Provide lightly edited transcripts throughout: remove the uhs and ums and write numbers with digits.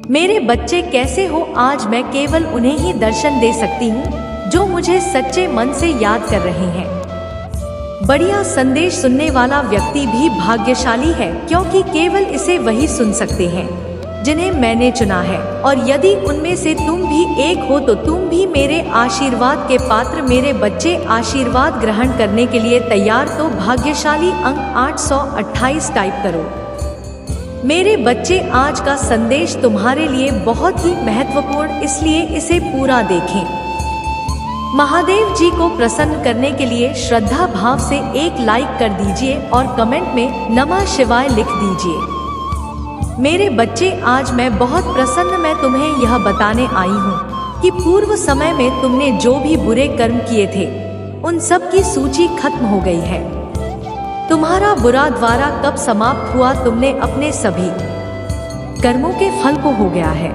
मेरे बच्चे कैसे हो? आज मैं केवल उन्हें ही दर्शन दे सकती हूँ जो मुझे सच्चे मन से याद कर रहे हैं। बढ़िया संदेश सुनने वाला व्यक्ति भी भाग्यशाली है, क्योंकि केवल इसे वही सुन सकते हैं जिन्हें मैंने चुना है। और यदि उनमें से तुम भी एक हो तो तुम भी मेरे आशीर्वाद के पात्र। मेरे बच्चे, आशीर्वाद ग्रहण करने के लिए तैयार? तो भाग्यशाली अंक 828 टाइप करो। मेरे बच्चे, आज का संदेश तुम्हारे लिए बहुत ही महत्वपूर्ण, इसलिए इसे पूरा देखें। महादेव जी को प्रसन्न करने के लिए श्रद्धा भाव से एक लाइक कर दीजिए और कमेंट में नमः शिवाय लिख दीजिए। मेरे बच्चे, आज मैं बहुत प्रसन्न, मैं तुम्हें यह बताने आई हूँ कि पूर्व समय में तुमने जो भी बुरे कर्म किए थे उन सब की सूची खत्म हो गई है। तुम्हारा बुरा द्वारा कब समाप्त हुआ, तुमने अपने सभी कर्मों के फल को हो गया है।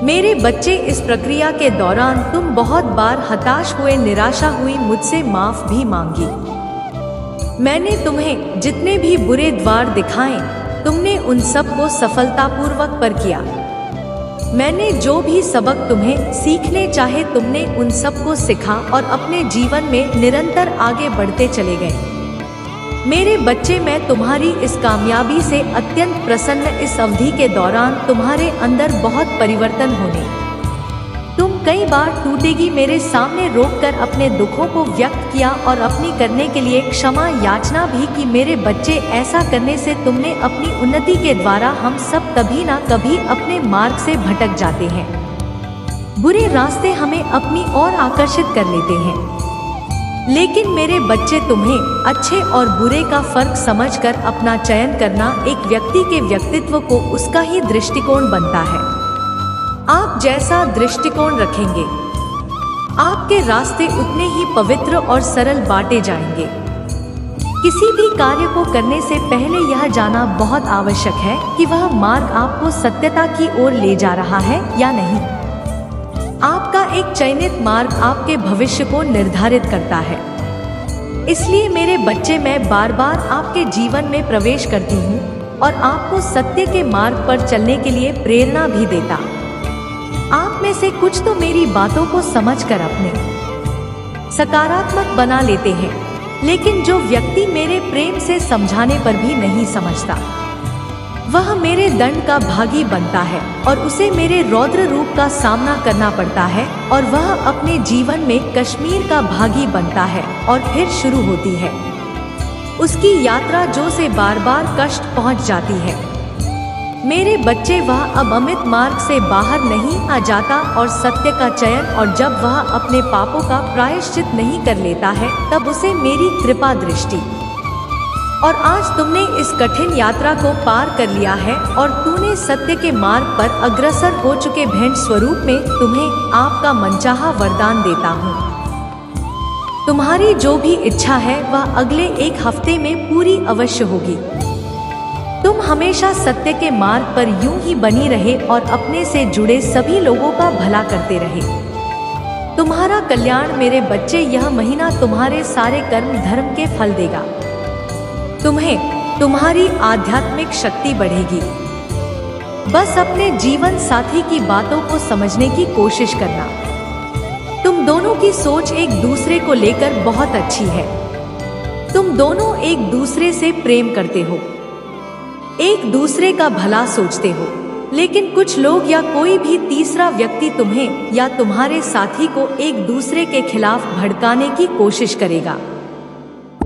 मेरे बच्चे, इस प्रक्रिया के दौरान तुम बहुत बार हताश हुए, निराशा हुई, मुझसे माफ भी मांगी। मैंने तुम्हें जितने भी बुरे द्वार दिखाए तुमने उन सब को सफलतापूर्वक पर किया। मैंने जो भी सबक तुम्हें सीखने चाहे तुमने उन सब को सीखा और अपने जीवन में निरंतर आगे बढ़ते चले गए। मेरे बच्चे, मैं तुम्हारी इस कामयाबी से अत्यंत प्रसन्न। इस अवधि के दौरान तुम्हारे अंदर बहुत परिवर्तन होने, तुम कई बार टूटेगी मेरे सामने रोककर अपने दुखों को व्यक्त किया और अपनी करने के लिए क्षमा याचना भी की। मेरे बच्चे, ऐसा करने से तुमने अपनी उन्नति के द्वारा हम सब कभी ना कभी अपने मार्ग से भटक जाते हैं। बुरे रास्ते हमें अपनी ओर आकर्षित कर लेते हैं, लेकिन मेरे बच्चे, तुम्हें अच्छे और बुरे का फर्क समझकर अपना चयन करना। एक व्यक्ति के व्यक्तित्व को उसका ही दृष्टिकोण बनता है। आप जैसा दृष्टिकोण रखेंगे, आपके रास्ते उतने ही पवित्र और सरल बांटे जाएंगे। किसी भी कार्य को करने से पहले यह जानना बहुत आवश्यक है कि वह मार्ग आपको सत्यता की ओर ले जा रहा है या नहीं। आपका एक चयनित मार्ग आपके भविष्य को निर्धारित करता है। इसलिए मेरे बच्चे, मैं बार बार आपके जीवन में प्रवेश करती हूँ और आपको सत्य के मार्ग पर चलने के लिए प्रेरणा भी देता। आप में से कुछ तो मेरी बातों को समझकर अपने सकारात्मक बना लेते हैं, लेकिन जो व्यक्ति मेरे प्रेम से समझाने पर भी नहीं समझता वह मेरे दंड का भागी बनता है और उसे मेरे रौद्र रूप का सामना करना पड़ता है और वह अपने जीवन में कश्मीर का भागी बनता है और फिर शुरू होती है उसकी यात्रा, जो से बार बार कष्ट पहुंच जाती है। मेरे बच्चे, वह अब अमित मार्ग से बाहर नहीं आ जाता और सत्य का चयन, और जब वह अपने पापों का प्रायश्चित नहीं कर लेता है तब उसे मेरी कृपा दृष्टि। और आज तुमने इस कठिन यात्रा को पार कर लिया है और तूने सत्य के मार्ग पर अग्रसर हो चुके। भेंट स्वरूप में तुम्हें आपका मनचाहा वरदान देता हूँ। तुम्हारी जो भी इच्छा है वह अगले एक हफ्ते में पूरी अवश्य होगी। तुम हमेशा सत्य के मार्ग पर यूं ही बनी रहे और अपने से जुड़े सभी लोगों का भला करते रहे। तुम्हारा कल्याण मेरे बच्चे, यह महीना तुम्हारे सारे कर्म धर्म के फल देगा। तुम्हें तुम्हारी आध्यात्मिक शक्ति बढ़ेगी। बस अपने जीवन साथी की बातों को समझने की कोशिश करना। तुम दोनों की सोच एक दूसरे को लेकर बहुत अच्छी है। तुम दोनों एक दूसरे से प्रेम करते हो, एक दूसरे का भला सोचते हो, लेकिन कुछ लोग या कोई भी तीसरा व्यक्ति तुम्हें या तुम्हारे साथी को एक दूसरे के खिलाफ भड़काने की कोशिश करेगा।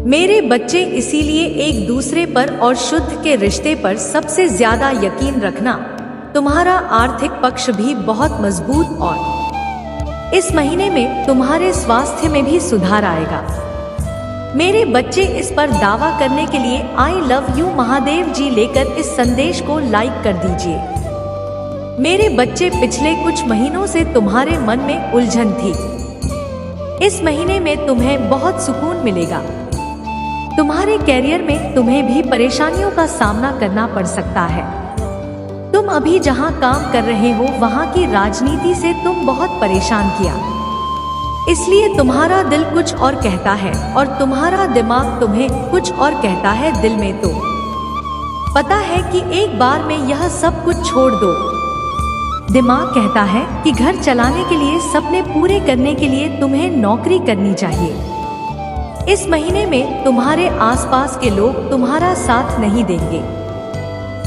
मेरे बच्चे, इसीलिए एक दूसरे पर और शुद्ध के रिश्ते पर सबसे ज्यादा यकीन रखना। तुम्हारा आर्थिक पक्ष भी बहुत मजबूत और इस महीने में तुम्हारे स्वास्थ्य में भी सुधार आएगा। मेरे बच्चे, इस पर दावा करने के लिए आई लव यू महादेव जी लेकर इस संदेश को लाइक कर दीजिए। मेरे बच्चे, पिछले कुछ महीनों से तुम्हारे मन में उलझन थी। इस महीने में तुम्हें बहुत सुकून मिलेगा। तुम्हारे कैरियर में तुम्हें भी परेशानियों का सामना करना पड़ सकता है। तुम अभी जहां काम कर रहे हो वहां की राजनीति से तुम बहुत परेशान किया, इसलिए तुम्हारा दिल कुछ और कहता है और तुम्हारा दिमाग तुम्हें कुछ और कहता है। दिल में तो पता है कि एक बार में यह सब कुछ छोड़ दो, दिमाग कहता है कि घर चलाने के लिए, सपने पूरे करने के लिए तुम्हें नौकरी करनी चाहिए। इस महीने में तुम्हारे आसपास के लोग तुम्हारा साथ नहीं देंगे।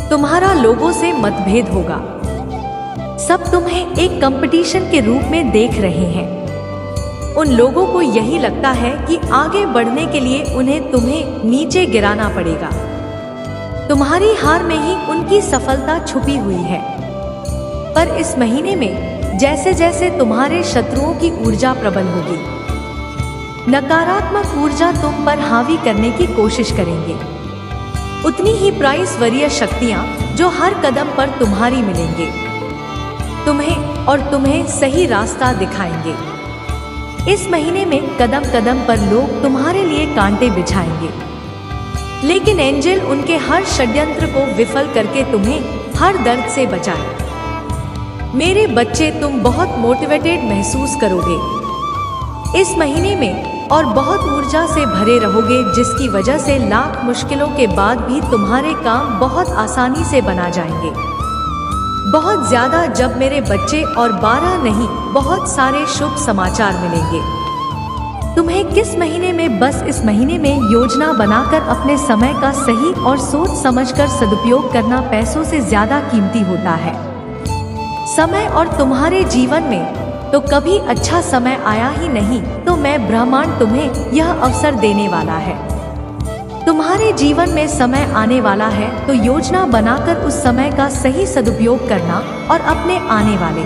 तुम्हारा लोगों से मतभेद होगा। सब तुम्हें एक कंपटीशन के रूप में देख रहे हैं। उन लोगों को यही लगता है कि आगे बढ़ने के लिए उन्हें तुम्हें नीचे गिराना पड़ेगा। तुम्हारी हार में ही उनकी सफलता छुपी हुई है। पर इस महीने में जैसे जैसे तुम्हारे शत्रुओं की ऊर्जा प्रबल होगी, नकारात्मक ऊर्जा तुम पर हावी करने की कोशिश करेंगे, उतनी ही प्राइसवरीय शक्तियां जो हर कदम पर तुम्हारी मिलेंगे, तुम्हें सही रास्ता दिखाएंगे। इस महीने में कदम कदम पर लोग तुम्हारे लिए कांटे बिछाएंगे, लेकिन एंजल उनके हर षड्यंत्र को विफल करके तुम्हें हर दर्द से बचाए। मेरे बच्चे, तुम बहुत मोटिवेटेड महसूस करोगे इस महीने में और बहुत ऊर्जा से भरे रहोगे, जिसकी वजह से लाख मुश्किलों के बाद भी तुम्हारे काम बहुत आसानी से बना जाएंगे। बहुत ज्यादा, जब मेरे बच्चे, और 12 नहीं, बहुत सारे शुभ समाचार मिलेंगे तुम्हें। किस महीने में? बस इस महीने में योजना बनाकर अपने समय का सही और सोच समझकर सदुपयोग करना पैसों से ज्यादा कीमती होता है। समय और तुम्हारे जीवन में तो कभी अच्छा समय आया ही नहीं, तो मैं ब्रह्मांड तुम्हें यह अवसर देने वाला है। तुम्हारे जीवन में समय आने वाला है, तो योजना बनाकर उस समय का सही सदुपयोग करना और अपने आने वाले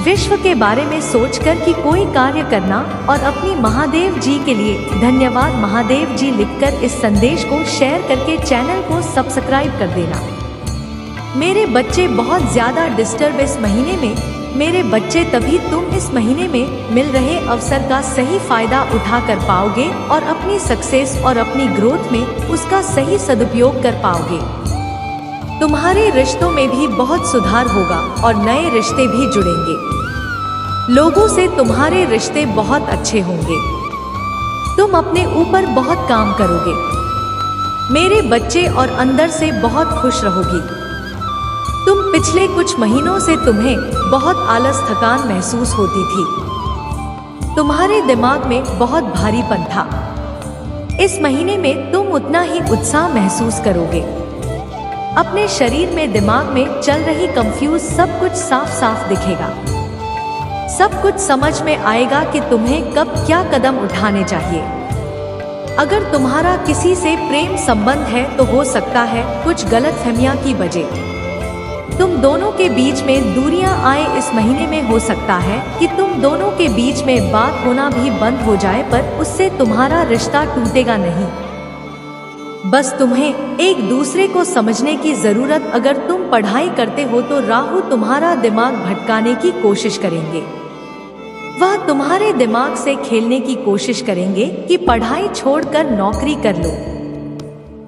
विश्व के बारे में सोचकर कि कोई कार्य करना और अपनी महादेव जी के लिए धन्यवाद महादेव जी लिखकर इस संदेश को शेयर करके चैनल को सब्सक्राइब कर देना। मेरे बच्चे, बहुत ज्यादा डिस्टर्ब इस महीने में मेरे बच्चे, तभी तुम इस महीने में मिल रहे अवसर का सही फायदा उठा कर पाओगे और अपनी सक्सेस और अपनी ग्रोथ में उसका सही सदुपयोग कर पाओगे। तुम्हारे रिश्तों में भी बहुत सुधार होगा और नए रिश्ते भी जुड़ेंगे। लोगों से तुम्हारे रिश्ते बहुत अच्छे होंगे। तुम अपने ऊपर बहुत काम करोगे मेरे बच्चे, और अंदर से बहुत खुश रहोगी। तुम पिछले कुछ महीनों से तुम्हें बहुत आलस, थकान महसूस होती थी। तुम्हारे दिमाग में बहुत भारीपन था। इस महीने में तुम उतना ही उत्साह महसूस करोगे। अपने शरीर में, दिमाग में चल रही कंफ्यूज सब कुछ साफ साफ दिखेगा। सब कुछ समझ में आएगा कि तुम्हें कब क्या कदम उठाने चाहिए। अगर तुम्हारा किसी से प्रेम संबंध है तो हो सकता है कुछ गलतफहमियां की वजह तुम दोनों के बीच में दूरियां आए। इस महीने में हो सकता है कि तुम दोनों के बीच में बात होना भी बंद हो जाए, पर उससे तुम्हारा रिश्ता टूटेगा नहीं। बस तुम्हें एक दूसरे को समझने की जरूरत। अगर तुम पढ़ाई करते हो तो राहु तुम्हारा दिमाग भटकाने की कोशिश करेंगे। वह तुम्हारे दिमाग से खेलने की कोशिश करेंगे कि पढ़ाई छोड़कर नौकरी कर लो।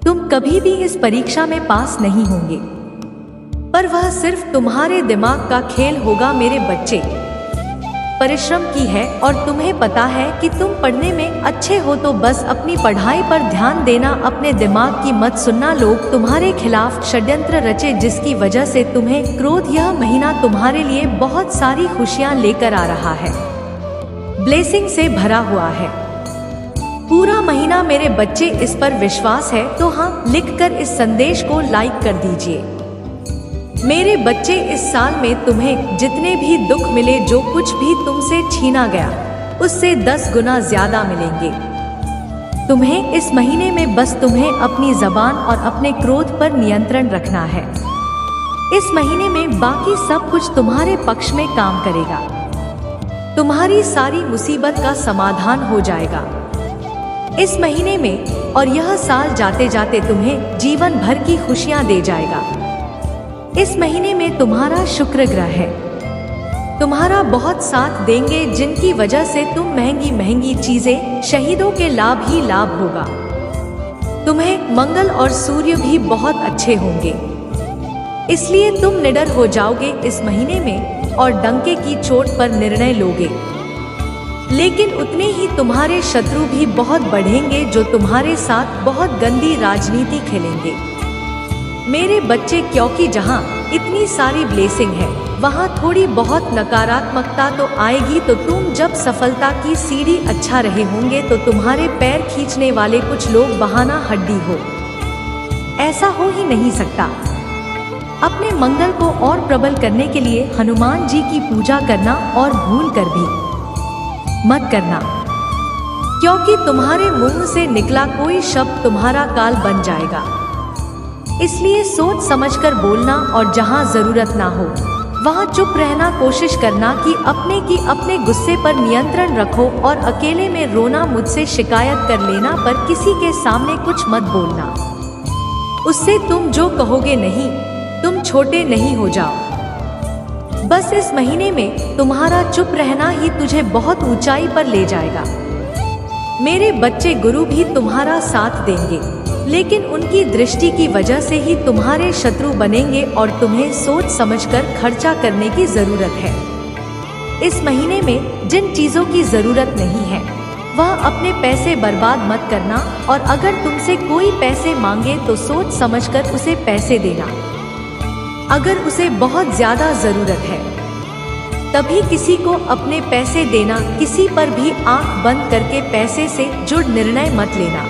तुम कभी भी इस परीक्षा में पास नहीं होंगे, पर वह सिर्फ तुम्हारे दिमाग का खेल होगा। मेरे बच्चे, परिश्रम की है और तुम्हें पता है कि तुम पढ़ने में अच्छे हो, तो बस अपनी पढ़ाई पर ध्यान देना। अपने दिमाग की मत सुनना। लोग तुम्हारे खिलाफ षड्यंत्र रचे, जिसकी वजह से तुम्हें क्रोध। यह महीना तुम्हारे लिए बहुत सारी खुशियां लेकर आ रहा है, ब्लेसिंग से भरा हुआ है। पूरा महीना मेरे बच्चे, इस पर विश्वास है तो हाँ लिखकर इस संदेश को लाइक कर दीजिए। मेरे बच्चे, इस साल में तुम्हें जितने भी दुख मिले, जो कुछ भी तुमसे छीना गया, उससे 10 गुना ज्यादा मिलेंगे। तुम्हें इस महीने में बस तुम्हें अपनी जबान और अपने क्रोध पर नियंत्रण रखना है। इस महीने में बाकी सब कुछ तुम्हारे पक्ष में काम करेगा। तुम्हारी सारी मुसीबत का समाधान हो जाएगा इस महीने में, और यह साल जाते जाते तुम्हें जीवन भर की खुशियां दे जाएगा। इस महीने में तुम्हारा शुक्र ग्रह है, तुम्हारा बहुत साथ देंगे, जिनकी वजह से तुम महंगी महंगी चीजें, शहीदों के लाभ ही लाभ होगा। तुम्हें मंगल और सूर्य भी बहुत अच्छे होंगे, इसलिए तुम निडर हो जाओगे इस महीने में और डंके की चोट पर निर्णय लोगे। लेकिन उतने ही तुम्हारे शत्रु भी बहुत बढ़ेंगे, जो तुम्हारे साथ बहुत गंदी राजनीति खेलेंगे मेरे बच्चे, क्योंकि जहां इतनी सारी ब्लेसिंग है वहाँ थोड़ी बहुत नकारात्मकता तो आएगी। तो तुम जब सफलता की सीढ़ी अच्छा रहे होंगे तो तुम्हारे पैर खींचने वाले कुछ लोग बहाना हड्डी हो, ऐसा हो ही नहीं सकता। अपने मंगल को और प्रबल करने के लिए हनुमान जी की पूजा करना और भूल कर भी मत करना, क्योंकि तुम्हारे मुंह से निकला कोई शब्द तुम्हारा काल बन जाएगा। इसलिए सोच समझकर बोलना और जहां जरूरत ना हो वहां चुप रहना। कोशिश करना कि अपने गुस्से पर नियंत्रण रखो और अकेले में रोना, मुझसे शिकायत कर लेना, पर किसी के सामने कुछ मत बोलना। उससे तुम जो कहोगे नहीं, तुम छोटे नहीं हो जाओ। बस इस महीने में तुम्हारा चुप रहना ही तुझे बहुत ऊंचाई पर ले जाएगा। मेरे बच्चे, गुरु भी तुम्हारा साथ देंगे, लेकिन उनकी दृष्टि की वजह से ही तुम्हारे शत्रु बनेंगे और तुम्हें सोच समझकर खर्चा करने की जरूरत है। इस महीने में जिन चीजों की जरूरत नहीं है वह अपने पैसे बर्बाद मत करना, और अगर तुमसे कोई पैसे मांगे तो सोच समझकर उसे पैसे देना। अगर उसे बहुत ज्यादा जरूरत है तभी किसी को अपने पैसे देना। किसी पर भी आंख बंद करके पैसे से जुड़ निर्णय मत लेना।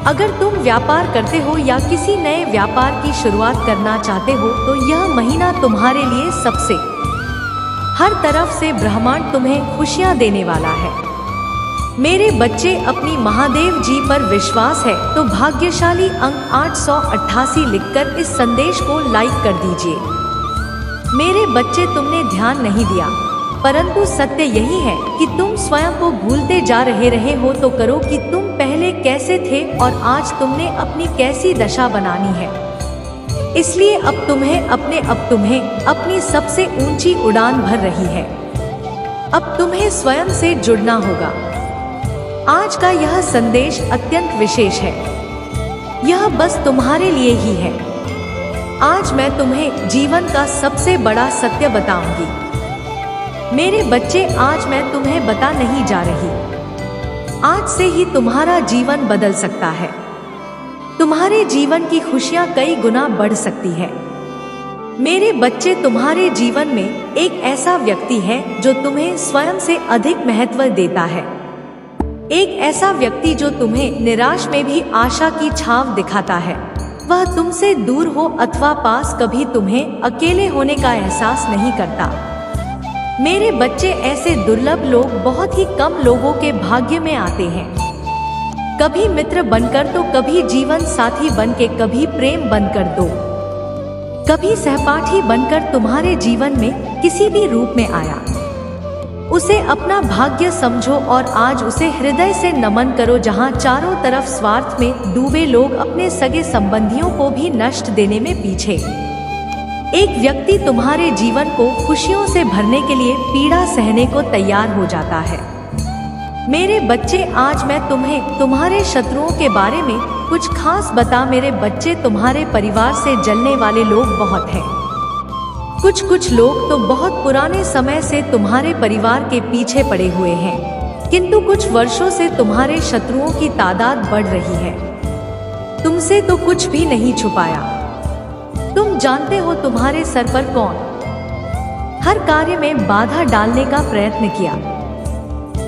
अगर तुम व्यापार करते हो या किसी नए व्यापार की शुरुआत करना चाहते हो तो यह महीना तुम्हारे लिए सबसे हर तरफ से ब्रह्मांड तुम्हें खुशियां देने वाला है। मेरे बच्चे, अपनी महादेव जी पर विश्वास है तो भाग्यशाली अंक 888 लिखकर इस संदेश को लाइक कर दीजिए। मेरे बच्चे, तुमने ध्यान नहीं दिया, परंतु सत्य यही है कि तुम स्वयं को भूलते जा रहे हो। तो करो कि तुम पहले कैसे थे और आज तुमने अपनी कैसी दशा बनानी है। इसलिए अब तुम्हें अपनी सबसे ऊंची उड़ान भर रही है। अब तुम्हें स्वयं से जुड़ना होगा। आज का यह संदेश अत्यंत विशेष है। यह बस तुम्हारे लिए ही है। आज मैं तुम्हें जीवन का सबसे बड़ा सत्य बताऊंगी। मेरे बच्चे, आज मैं तुम्हें बता नहीं जा रही। आज से ही तुम्हारा जीवन बदल सकता है। तुम्हारे जीवन की खुशियां कई गुना बढ़ सकती है। मेरे बच्चे, तुम्हारे जीवन में एक ऐसा व्यक्ति है जो तुम्हें स्वयं से अधिक महत्व देता है। एक ऐसा व्यक्ति जो तुम्हें निराश में भी आशा की छाव दिखाता है। वह तुमसे दूर हो अथवा पास, कभी तुम्हें अकेले होने का एहसास नहीं करता। मेरे बच्चे, ऐसे दुर्लभ लोग बहुत ही कम लोगों के भाग्य में आते हैं। कभी मित्र बनकर तो कभी जीवन साथी बनके, कभी प्रेम बनकर दो, कभी सहपाठी बनकर तुम्हारे जीवन में किसी भी रूप में आया। उसे अपना भाग्य समझो और आज उसे हृदय से नमन करो। जहां चारों तरफ स्वार्थ में डूबे लोग अपने सगे संबंधियों को भी नष्ट देने में पीछे, एक व्यक्ति तुम्हारे जीवन को खुशियों से भरने के लिए पीड़ा सहने को तैयार हो जाता है। मेरे बच्चे, आज मैं तुम्हें तुम्हारे शत्रुओं के बारे में कुछ खास बता। मेरे बच्चे, तुम्हारे परिवार से जलने वाले लोग बहुत हैं। कुछ लोग तो बहुत पुराने समय से तुम्हारे परिवार के पीछे पड़े हुए हैं, किंतु कुछ वर्षों से तुम्हारे शत्रुओं की तादाद बढ़ रही है। तुमसे तो कुछ भी नहीं छुपाया। तुम जानते हो तुम्हारे सर पर कौन हर कार्य में बाधा डालने का प्रयत्न किया।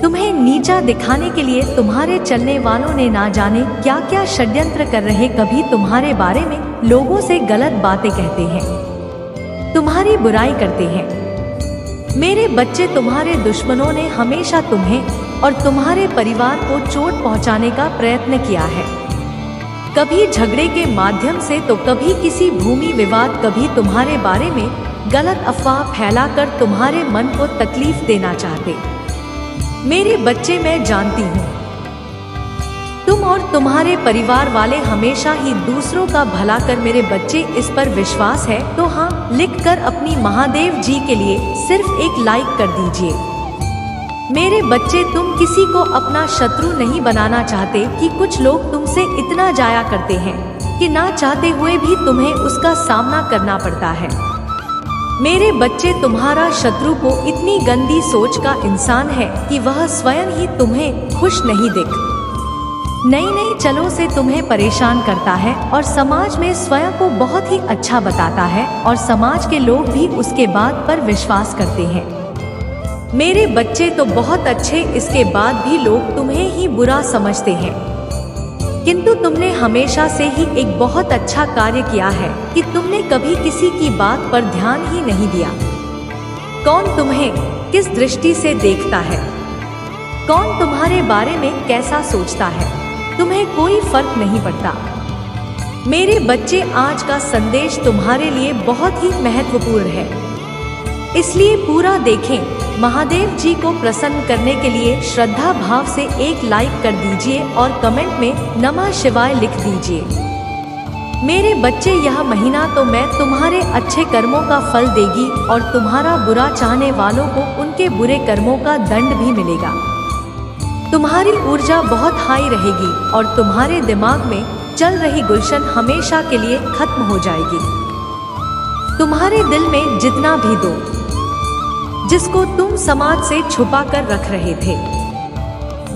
तुम्हें नीचा दिखाने के लिए तुम्हारे चलने वालों ने ना जाने क्या क्या षड्यंत्र कर रहे। कभी तुम्हारे बारे में लोगों से गलत बातें कहते हैं, तुम्हारी बुराई करते हैं। मेरे बच्चे, तुम्हारे दुश्मनों ने हमेशा तुम्हें और तुम्हारे परिवार को चोट पहुंचाने का प्रयत्न किया है। कभी झगड़े के माध्यम से तो कभी किसी भूमि विवाद, कभी तुम्हारे बारे में गलत अफवाह फैलाकर तुम्हारे मन को तकलीफ देना चाहते। मेरे बच्चे, मैं जानती हूँ तुम और तुम्हारे परिवार वाले हमेशा ही दूसरों का भला कर। मेरे बच्चे, इस पर विश्वास है तो हाँ लिखकर अपनी महादेव जी के लिए सिर्फ एक लाइक कर दीजिए। मेरे बच्चे, तुम किसी को अपना शत्रु नहीं बनाना चाहते कि कुछ लोग तुमसे इतना जाया करते हैं कि ना चाहते हुए भी तुम्हें उसका सामना करना पड़ता है। मेरे बच्चे, तुम्हारा शत्रु को इतनी गंदी सोच का इंसान है कि वह स्वयं ही तुम्हें खुश नहीं दिख नई नई चलों से तुम्हें परेशान करता है और समाज में स्वयं को बहुत ही अच्छा बताता है और समाज के लोग भी उसके बात पर विश्वास करते हैं। मेरे बच्चे तो बहुत अच्छे, इसके बाद भी लोग तुम्हें ही बुरा समझते हैं, किंतु तुमने हमेशा से ही एक बहुत अच्छा कार्य किया है कि तुमने कभी किसी की बात पर ध्यान ही नहीं दिया। कौन तुम्हें किस दृष्टि से देखता है, कौन तुम्हारे बारे में कैसा सोचता है, तुम्हें कोई फर्क नहीं पड़ता। मेरे बच्चे, आज का संदेश तुम्हारे लिए बहुत ही महत्वपूर्ण है, इसलिए पूरा देखें। महादेव जी को प्रसन्न करने के लिए श्रद्धा भाव से एक लाइक कर दीजिए और कमेंट में नमः शिवाय लिख दीजिए। मेरे बच्चे, यह महीना तो मैं तुम्हारे अच्छे कर्मों का फल देगी और तुम्हारा बुरा चाहने वालों को उनके बुरे कर्मों का दंड भी मिलेगा। तुम्हारी ऊर्जा बहुत हाई रहेगी और तुम्हारे दिमाग में चल रही गुलशन हमेशा के लिए खत्म हो जाएगी। तुम्हारे दिल में जितना भी दो जिसको तुम समाज से छुपा कर रख रहे थे,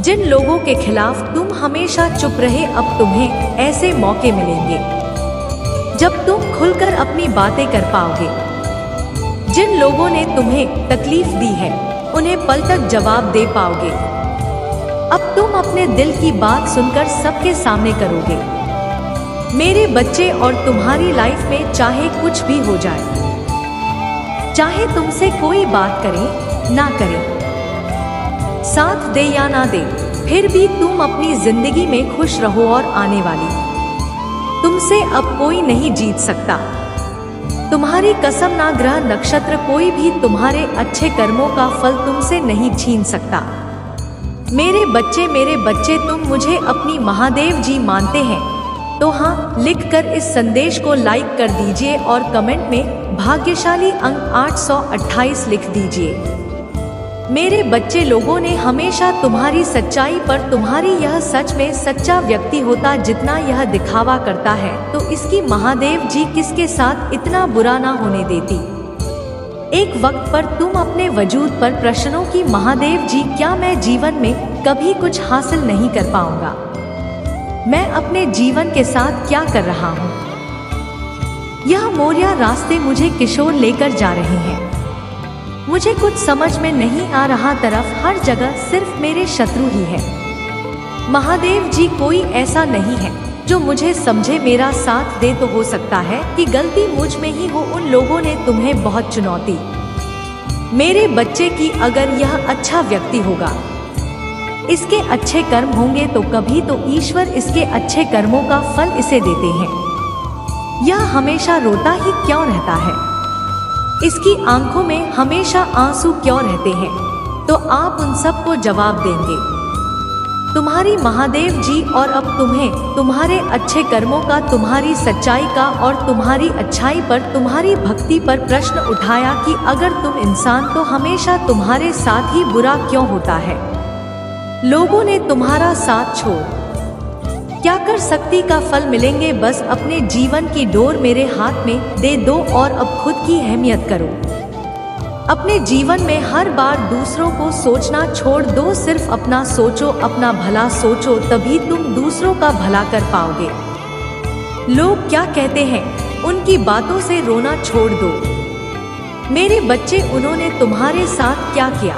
जिन लोगों के खिलाफ तुम हमेशा चुप रहे, अब तुम्हें ऐसे मौके मिलेंगे जब तुम खुलकर अपनी बातें कर पाओगे। जिन लोगों ने तुम्हें तकलीफ दी है उन्हें पलटक जवाब दे पाओगे। अब तुम अपने दिल की बात सुनकर सबके सामने करोगे। मेरे बच्चे, और तुम्हारी लाइफ में चाहे कुछ भी हो जाए, चाहे तुमसे कोई बात करे ना करे, साथ दे या ना दे, फिर भी तुम अपनी जिंदगी में खुश रहो और आने वाली तुमसे अब कोई नहीं जीत सकता। तुम्हारी कसम ना ग्रह नक्षत्र कोई भी तुम्हारे अच्छे कर्मों का फल तुमसे नहीं छीन सकता। मेरे बच्चे, तुम मुझे अपनी महादेव जी मानते हैं तो हाँ लिखकर इस संदेश को लाइक कर दीजिए और कमेंट में भाग्यशाली अंक 828 लिख दीजिए। मेरे बच्चे, लोगों ने हमेशा तुम्हारी सच्चाई पर, तुम्हारी यह सच में सच्चा व्यक्ति होता जितना यह दिखावा करता है तो इसकी महादेव जी किसके साथ इतना बुरा ना होने देती। एक वक्त पर तुम अपने वजूद पर प्रश्नों की, महादेव जी क्या मैं जीवन में कभी कुछ हासिल नहीं कर पाऊंगा, मैं अपने जीवन के साथ क्या कर रहा हूँ, यह मोरिया रास्ते मुझे किशोर लेकर जा रहे हैं, मुझे कुछ समझ में नहीं आ रहा, तरफ हर जगह सिर्फ मेरे शत्रु ही है। महादेव जी कोई ऐसा नहीं है जो मुझे समझे, मेरा साथ दे, तो हो सकता है कि गलती मुझ में ही हो, उन लोगों ने तुम्हें बहुत चुनौती। मेरे बच्चे की, अगर यह अच्छा व्यक्ति होगा, इसके अच्छे कर्म होंगे तो कभी तो ईश्वर इसके अच्छे कर्मों का फल इसे देते हैं। यह हमेशा रोता ही क्यों रहता है, इसकी आंखों में हमेशा आंसू क्यों रहते हैं, तो आप उन सब को जवाब देंगे तुम्हारी महादेव जी। और अब तुम्हें तुम्हारे अच्छे कर्मों का, तुम्हारी सच्चाई का और तुम्हारी अच्छाई पर, तुम्हारी भक्ति पर प्रश्न उठाया कि अगर तुम इंसान तो हमेशा तुम्हारे साथ ही बुरा क्यों होता है। लोगों ने तुम्हारा साथ छोड़ क्या कर सकती का फल मिलेंगे, बस अपने जीवन की डोर मेरे हाथ में दे दो और अब खुद की अहमियत करो। अपने जीवन में हर बार दूसरों को सोचना छोड़ दो, सिर्फ अपना सोचो, अपना भला सोचो, तभी तुम दूसरों का भला कर पाओगे। लोग क्या कहते हैं उनकी बातों से रोना छोड़ दो। मेरे बच्चे, उन्होंने तुम्हारे साथ क्या किया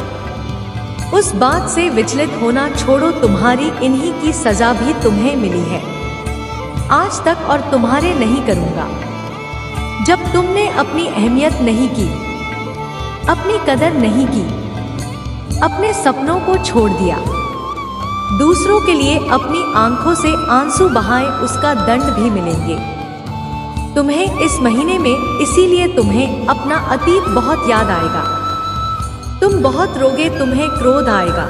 उस बात से विचलित होना छोड़ो, तुम्हारी इन्हीं की सजा भी तुम्हें मिली है आज तक और तुम्हारे नहीं करूँगा। जब तुमने अपनी अहमियत नहीं की, अपनी कदर नहीं की, अपने सपनों को छोड़ दिया, दूसरों के लिए अपनी आंखों से आंसू बहाए, उसका दंड भी मिलेंगे तुम्हें इस महीने में। इसीलिए तुम्हें अपना अतीत बहुत याद आएगा, तुम बहुत रोगे, तुम्हें क्रोध आएगा,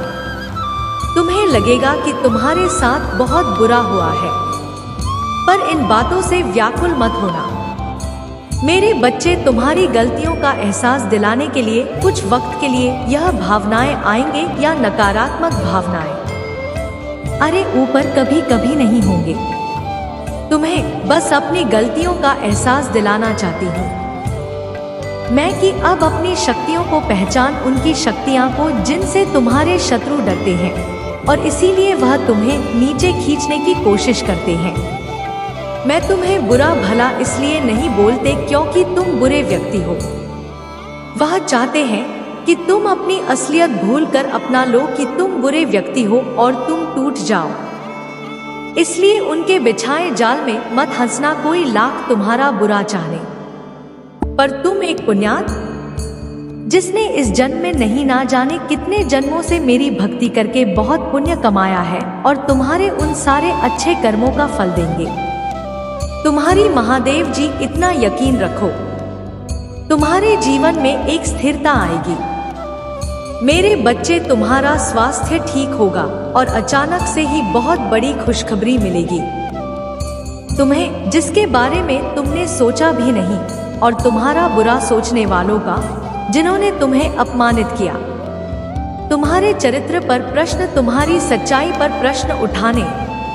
तुम्हें लगेगा कि तुम्हारे साथ बहुत बुरा हुआ है, पर इन बातों से व्याकुल मत होना। मेरे बच्चे, तुम्हारी गलतियों का एहसास दिलाने के लिए कुछ वक्त के लिए यह भावनाएं आएंगे या नकारात्मक भावनाएं, अरे ऊपर कभी कभी नहीं होंगे। तुम्हें बस अपनी गलतियों का एहसास दिलाना चाहती हूँ मैं कि अब अपनी शक्तियों को पहचान, उनकी शक्तियाँ को जिनसे तुम्हारे शत्रु डरते हैं। और इसीलिए वह तुम्हें नीचे खींचने की कोशिश करते हैं। मैं तुम्हें बुरा भला इसलिए नहीं बोलते क्योंकि तुम बुरे व्यक्ति हो। वह चाहते हैं कि तुम अपनी असलियत भूलकर अपना लो कि तुम बुरे व्यक्ति हो और तुम टूट जाओ। इसलिए उनके बिछाए जाल में मत हंसना, कोई लाख तुम्हारा बुरा चाहे, पर तुम एक पुण्यात जिसने इस जन्म में नहीं ना जाने कितने जन्मों से मेरी भक्ति करके बहुत पुण्य कमाया है और तुम्हारे उन सारे अच्छे कर्मों का फल देंगे। तुम्हारी महादेव जी, इतना यकीन रखो, तुम्हारे जीवन में एक स्थिरता आएगी। मेरे बच्चे, तुम्हारा स्वास्थ्य ठीक होगा और अचानक से ही बहुत बड़ी खुशखबरी मिलेगी तुम्हें, जिसके बारे में तुमने सोचा भी नहीं, और तुम्हारा बुरा सोचने वालों का, जिन्होंने तुम्हें अपमानित किया, तुम्हारे चरित्र पर प्रश्न, तुम्हारी सच्चाई पर प्रश्न उठाने,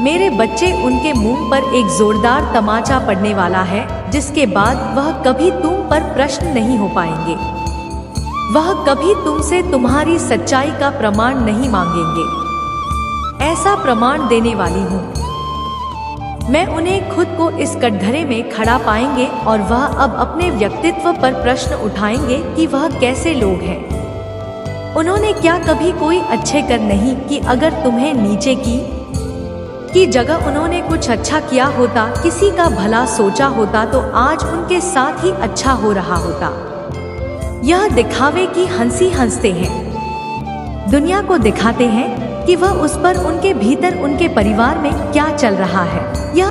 मेरे बच्चे, उनके मुंह पर एक जोरदार तमाचा पड़ने वाला है, जिसके बाद वह कभी तुम पर प्रश्न नहीं हो पाएंगे। वह कभी तुमसे तुम्हारी सच्चाई का प्रमाण नहीं मांगेंगे। ऐसा प्रमाण देने वाली हूँ मैं, उन्हें खुद को इस कटघरे में खड़ा पाएंगे और वह अब अपने व्यक्तित्व पर प्रश्न उठाएंगे कि वह कैसे लोग हैं। उन्होंने क्या कभी कोई अच्छे कर नहीं कि अगर तुम्हें नीचे की जगह उन्होंने कुछ अच्छा किया होता, किसी का भला सोचा होता, तो आज उनके साथ ही अच्छा हो रहा होता। यह दिखावे की हंसी हंसते हैं, दुनिया को दिखाते हैं कि वह उस पर, उनके भीतर, उनके परिवार में क्या चल रहा है। यह